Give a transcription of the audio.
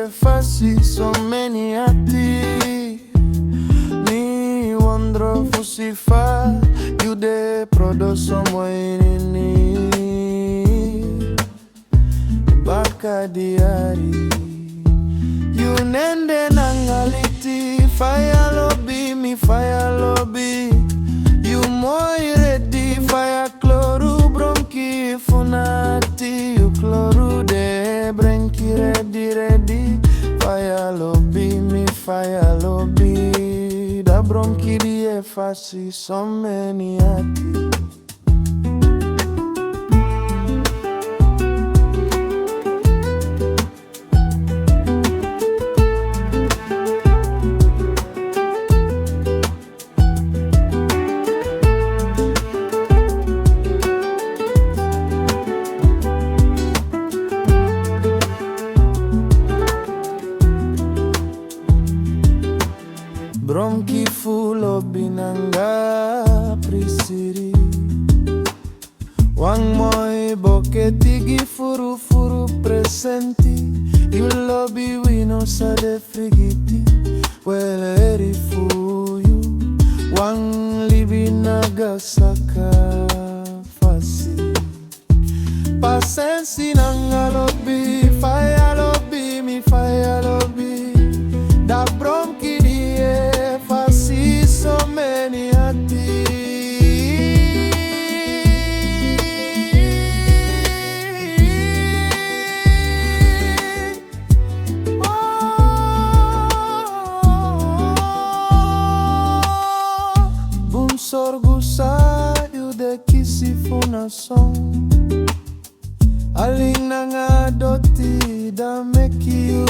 fasi so many ati. Ni wondro fusifa, you de produce ini. Baka diari, you nende nangaliti. Faja Lobi, mi Faja Lobi. You moi ready, Faja kloru Bromki funati. You kloru de Bromki ready. Faja Lobi, mi Faja Lobi. Da Bromki die fasi so many ati. Bromki full Lobi nanga prisiri. Wang moi boketigi furu presenti. Il Lobi wino sa de frigiti. Wele eri fuyu. Wang libi naga saka fasi. Pasensi nanga Lobi. Faja Lobi, mi Faja Lobi. Da Bromki die fasi so many ati. Bum sorgu sayu de kisi funa song. Aling nanga doti da make you